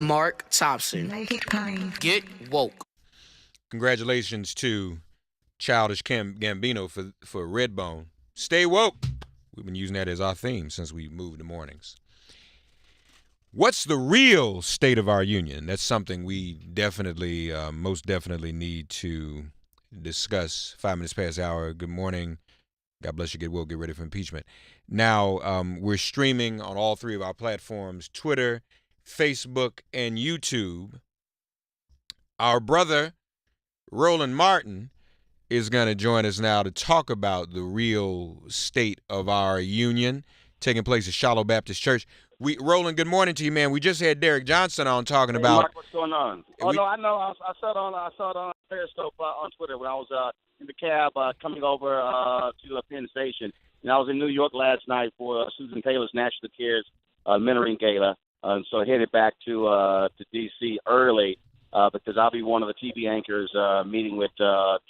Mark Thompson. Make it plain. Get woke. Congratulations to Childish Gambino for Redbone. Stay woke. We've been using that as our theme since we moved to mornings. What's the real state of our union? That's something we definitely, most definitely need to discuss. 5 minutes past the hour. Good morning. God bless you. Get woke. Get ready for impeachment. Now, we're streaming on all three of our platforms, Twitter, Facebook, and YouTube. Our brother, Roland Martin, is going to join us now to talk about the real state of our union taking place at Shiloh Baptist Church. Roland, good morning to you, man. We just had Derek Johnson on talking about. Mark, what's going on? No, I know. I saw it on Periscope on Twitter when I was in the cab coming over to Penn Station. And I was in New York last night for Susan Taylor's National Cares mentoring gala, so I headed back to D.C. early because I'll be one of the TV anchors meeting with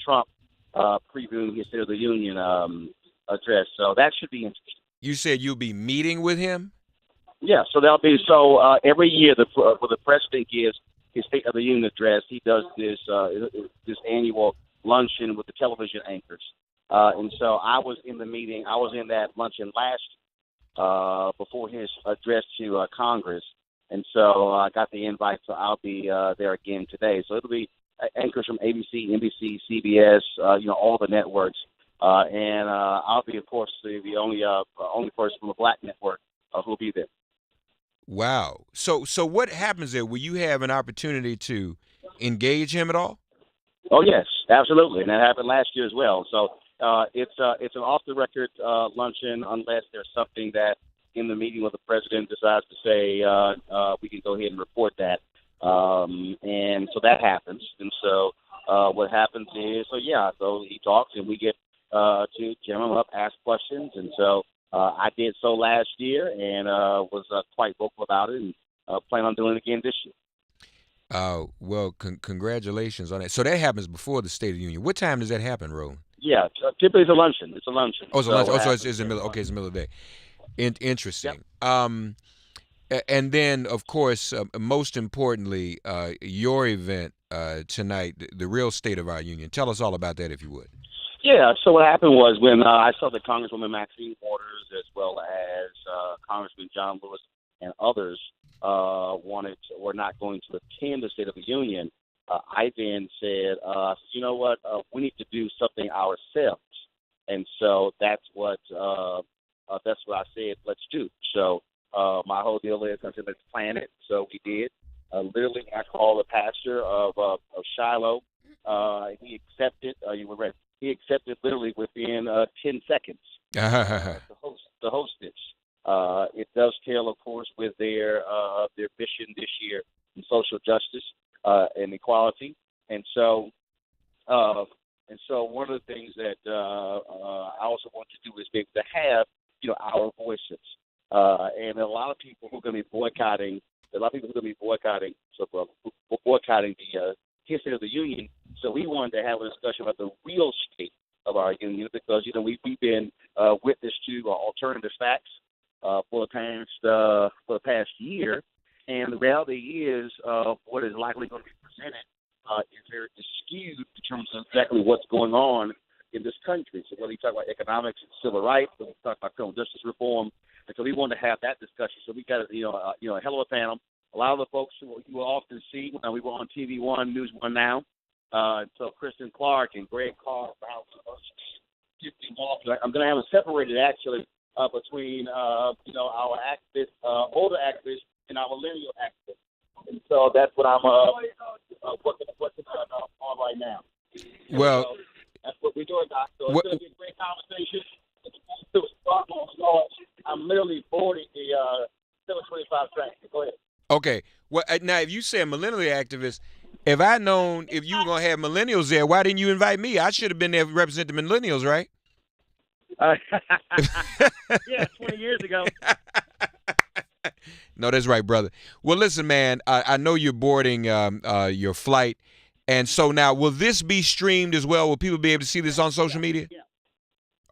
Trump, previewing his State of the Union address. So that should be interesting. You said you'll be meeting with him? Yeah, so that'll be every year when the president gives his State of the Union address, he does this annual luncheon with the television anchors, and so I was in the meeting. I was in that luncheon last before his address to Congress, and so I got the invite. So I'll be there again today. So it'll be anchors from ABC, NBC, CBS, all the networks, and I'll be, of course, the only person from a black network who'll be there. Wow. So what happens there? Will you have an opportunity to engage him at all? Oh, yes, absolutely. And that happened last year as well. So it's an off-the-record luncheon unless there's something that in the meeting with the president decides to say we can go ahead and report that. And so that happens. And so what happens is, so he talks and we get to jam him up, ask questions. And so I did so last year and was quite vocal about it and plan on doing it again this year. Well, congratulations on that. So that happens before the State of the Union. What time does that happen, Roland? Yeah, typically it's a luncheon. It's a luncheon. Oh, it's a luncheon. Oh, so it's in the middle. Okay, it's the middle of the day. Interesting. Yep. And then, of course, most importantly, your event tonight, the real state of our union. Tell us all about that, if you would. Yeah, so what happened was when I saw that Congresswoman Maxine Waters as well as Congressman John Lewis and others were not going to attend the State of the Union, I then said, you know what, we need to do something ourselves. And so that's what I said, let's do. So my whole deal is, I said, let's plan it. So we did. Literally, I called the pastor of Shiloh. He accepted. You were right. He accepted literally within 10 seconds to host this. It dovetails, of course, with their mission this year in social justice and equality. And so one of the things that I also want to do is be able to have our voices. And a lot of people who are going to be boycotting. Boycotting the his State of the Union. So we wanted to have a discussion about the real state of our union because we've been witness to alternative facts for the past year, and the reality is what is likely going to be presented is very skewed in terms of exactly what's going on in this country. So whether you talk about economics and civil rights, whether you talk about criminal justice reform, and so we wanted to have that discussion. So we got a hell of a panel. A lot of the folks who you will often see when we were on TV One, News One Now. So Kristen Clark and Greg Carr. I'm going to have it separated actually between our activists, older activists, and our millennial activists. And so that's what I'm working on right now. Well, so that's what we're doing, Doc. So it's going to be a great conversation. I'm literally boarding the 725 track. Go ahead. Okay. Well, now, if you say a millennial activist, if I'd known if you were going to have millennials there, why didn't you invite me? I should have been there to represent the millennials, right? Yeah, 20 years ago. No, that's right, brother. Well, listen, man, I know you're boarding your flight. And so now, will this be streamed as well? Will people be able to see this on social media? Yeah.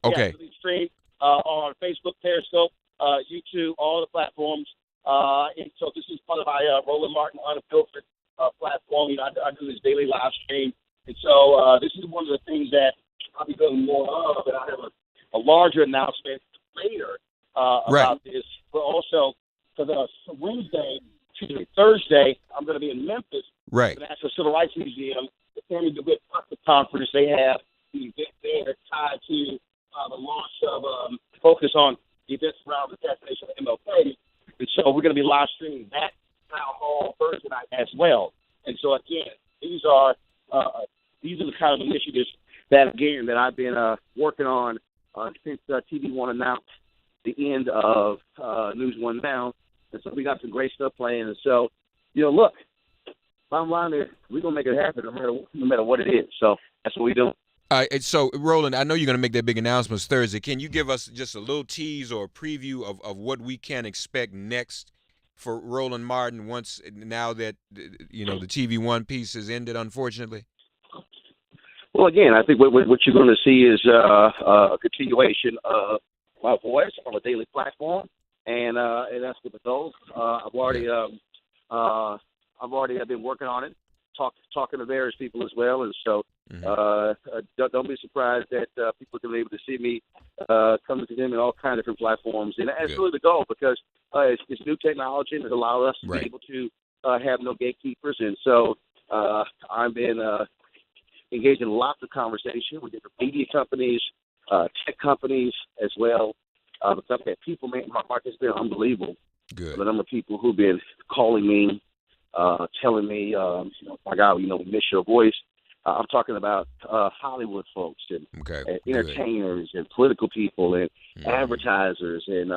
Okay. Yeah, it'll be streamed on Facebook, Periscope, YouTube, all the platforms. And so this is part of my Roland Martin Unfiltered platform. You know, I do this daily live stream. And so this is one of the things that I'll be doing more of, and I have a larger announcement later about this. But also for the Thursday, I'm going to be in Memphis, Right. the National Civil Rights Museum, the Family DeWitt Conference. They have the event there tied to the launch of focus on the events around the assassination of MLK. And so we're going to be live streaming that town hall Thursday night as well. And so again, these are the kind of initiatives that I've been working on since TV One announced the end of News One Now. And so we got some great stuff playing. And so, you know, look, bottom line is we're gonna make it happen no matter what it is. So that's what we do. So, Roland, I know you're going to make that big announcement Thursday. Can you give us just a little tease or a preview of what we can expect next for Roland Martin now that, you know, the TV One piece has ended, unfortunately? Well, again, I think what you're going to see is a continuation of my voice on a daily platform, and that's what the goal. I've been working on it, talking to various people as well, and so don't be surprised that people can be able to see me coming to them in all kinds of different platforms, and that's really the goal because it's new technology and it allows us to be able to have no gatekeepers, and so I've been engaged in lots of conversation with different media companies, tech companies as well. Because I've had people, man, my market's been unbelievable. Good. The number of people who've been calling me, telling me, my God, we miss your voice. I'm talking about Hollywood folks and entertainers and political people and advertisers and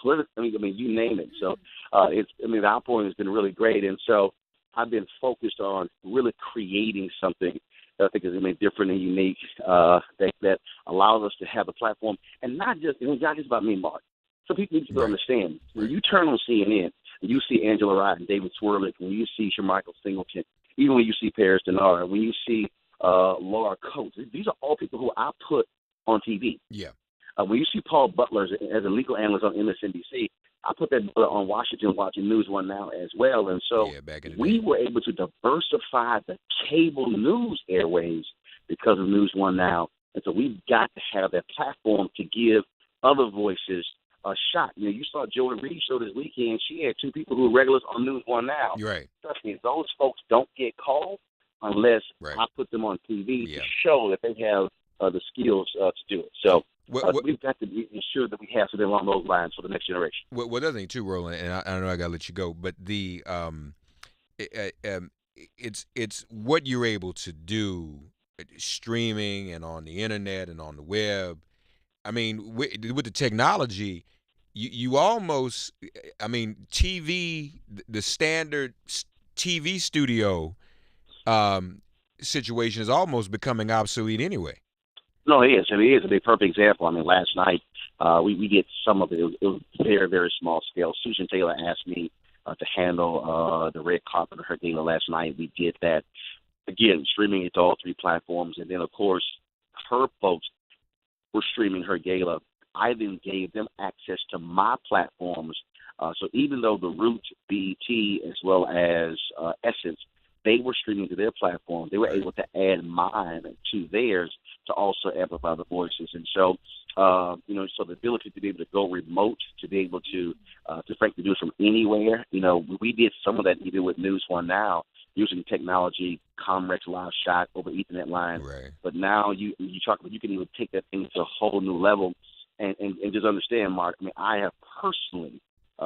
you name it. So the outpouring has been really great, and so I've been focused on really creating something that I think is going to be different and unique that allows us to have a platform, and not just about me, Mark. So people need to understand when you turn on CNN and you see Angela Wright and David Swirlick, when you see Shermichael Singleton, even when you see Paris Denard, when you see Laura Coates, these are all people who I put on TV. Yeah. When you see Paul Butler as a legal analyst on MSNBC, I put that on Washington watching News One Now as well. And so we were able to diversify the cable news airways because of News One Now. And so we've got to have that platform to give other voices a shot. You know, you saw Joey Reid show this weekend. She had two people who are regulars on News One Now. Right. Trust me, those folks don't get called unless I put them on TV to show that they have the skills to do it. So we've got to ensure that we have something along those lines for the next generation. Well, the other thing too, Roland, and I know I got to let you go, but it's what you're able to do streaming and on the internet and on the web. I mean, with the technology, you almost, I mean, TV, the standard TV studio situation is almost becoming obsolete anyway. No, it is. I mean, it is a perfect example. I mean, last night we did some of it. It was very, very small scale. Susan Taylor asked me to handle the red carpet of her gala last night. We did that. Again, streaming it to all three platforms. And then, of course, her folks were streaming her gala. I then gave them access to my platforms. So even though the Root, BET, as well as Essence, they were streaming to their platform, they were able to add mine to theirs to also amplify the voices. And so, so the ability to be able to go remote, to be able to frankly do it from anywhere. You know, we did some of that even with News One Now, using technology, Comrex Live Shot over Ethernet line. Right. But now you can even take that thing to a whole new level, and just understand, Mark. I mean, I have personally.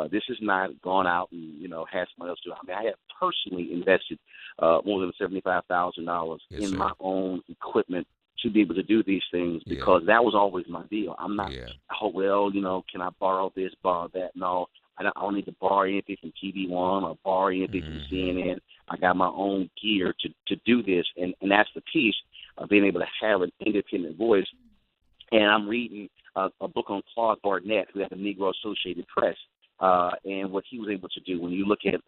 This has not gone out and, had someone else do it. I mean, I have personally invested more than $75,000 in my own equipment to be able to do these things because that was always my deal. I'm not, can I borrow this, borrow that? No, I don't need to borrow anything from TV One or borrow anything from CNN. I got my own gear to do this, and that's the piece of being able to have an independent voice. And I'm reading a book on Claude Barnett, who has the Negro Associated Press. And what he was able to do when you look at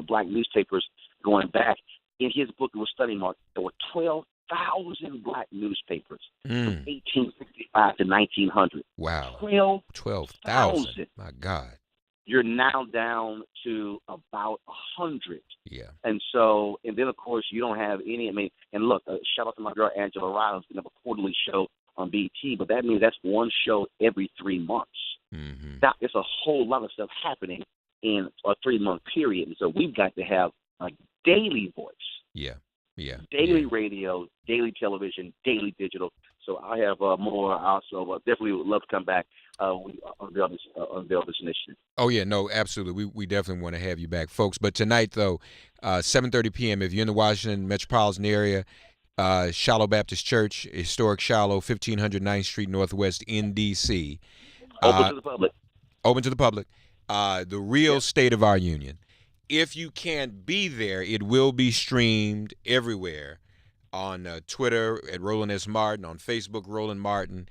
black newspapers going back in his book, it was studying Mark. There were 12,000 black newspapers from 1865 to 1900. Wow, 12,000. My God. you're now down to about 100. Yeah. And so, and then of course you don't have any. I mean, and look, shout out to my girl Angela Rylands, going to have a quarterly show on BT, but that means that's one show every 3 months. Mm-hmm. That it's a whole lot of stuff happening in a 3-month period, and so we've got to have a daily voice. Yeah. Yeah. Daily radio, daily television, daily digital. So I have more. Also, definitely would love to come back. We unveil this initiative. Oh yeah, no, absolutely. We definitely want to have you back, folks. But tonight, though, 7:30 p.m. If you're in the Washington metropolitan area, Shiloh Baptist Church, historic Shiloh, 1500 9th Street Northwest in D.C. Open to the public. Open to the public. The real state of our union. If you can't be there, it will be streamed everywhere on Twitter at Roland S. Martin, on Facebook, Roland Martin.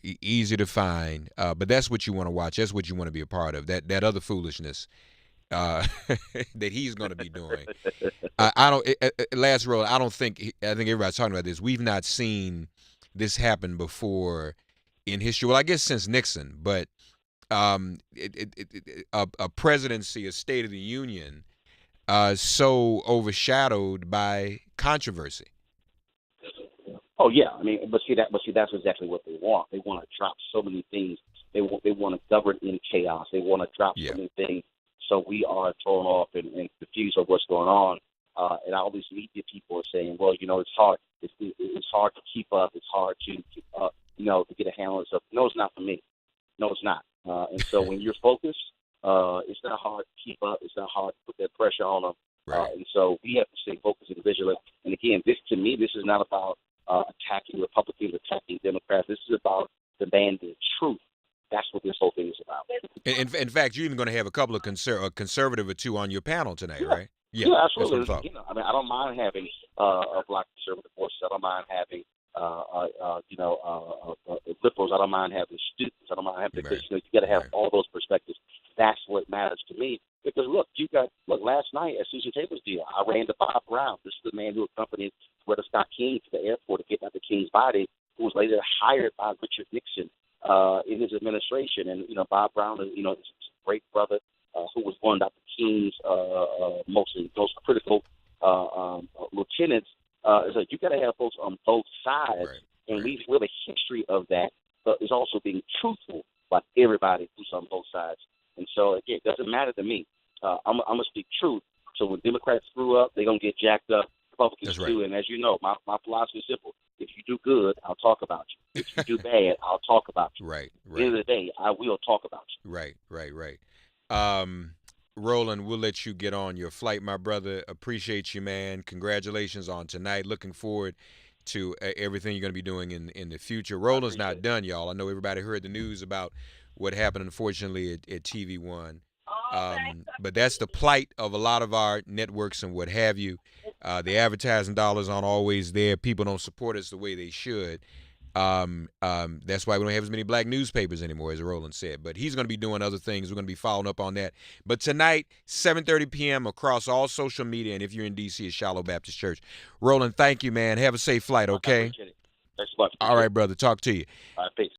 Easy to find. But that's what you want to watch. That's what you want to be a part of. That other foolishness that he's going to be doing. Last Roland, I think everybody's talking about this. We've not seen this happen before in history. Well, I guess since Nixon, but a presidency, a State of the Union, so overshadowed by controversy. Oh yeah, I mean, but see that's exactly what they want. They want to drop so many things. They want to govern in chaos. They want to drop so many things, so we are thrown off and confused of what's going on. And all these media people are saying, well, it's hard. It's hard to keep up. It's hard to to get a handle on stuff. No, it's not for me. No, it's not. And so when you're focused, it's not hard to keep up. It's not hard to put that pressure on them. Right. And so we have to stay focused and vigilant. And again, this is not about attacking Republicans, attacking Democrats. This is about demanding truth. That's what this whole thing is about. In fact, you're even going to have a couple of conservative or two on your panel tonight, right? Yeah, absolutely. I mean, I don't mind having a black conservative voice. I don't mind having liberals. I don't mind having students. I don't mind having because you got to have all those perspectives. That's what matters to me. Because look, last night at Susan Taylor's deal, I ran to Bob Brown. This is the man who accompanied Coretta Scott King to the airport to get out the King's body, who was later hired by Richard Nixon in his administration. And Bob Brown is his great brother who was one of Dr. King's most critical lieutenants. So you got to have folks on both sides, and we have a history of that. But it's also being truthful by everybody who's on both sides. And so again, it doesn't matter to me. I'm gonna speak truth. So when Democrats screw up, they're gonna get jacked up. Republicans too. And as you know, my philosophy is simple: if you do good, I'll talk about you. If you do bad, I'll talk about you. Right. At the end of the day, I will talk about you. Right. Roland, we'll let you get on your flight, my brother. Appreciate you, man. Congratulations on tonight. Looking forward to everything you're going to be doing in the future. Roland's not done, y'all. I know everybody heard the news about what happened, unfortunately, at TV One. But that's the plight of a lot of our networks and what have you. The advertising dollars aren't always there. People don't support us the way they should. That's why we don't have as many black newspapers anymore, as Roland said. But he's going to be doing other things. We're going to be following up on that. But tonight, 7:30 p.m. across all social media, and if you're in D.C., it's Shiloh Baptist Church. Roland, thank you, man. Have a safe flight, okay? I appreciate it. Thanks so much. All right, brother. Talk to you. All right, peace.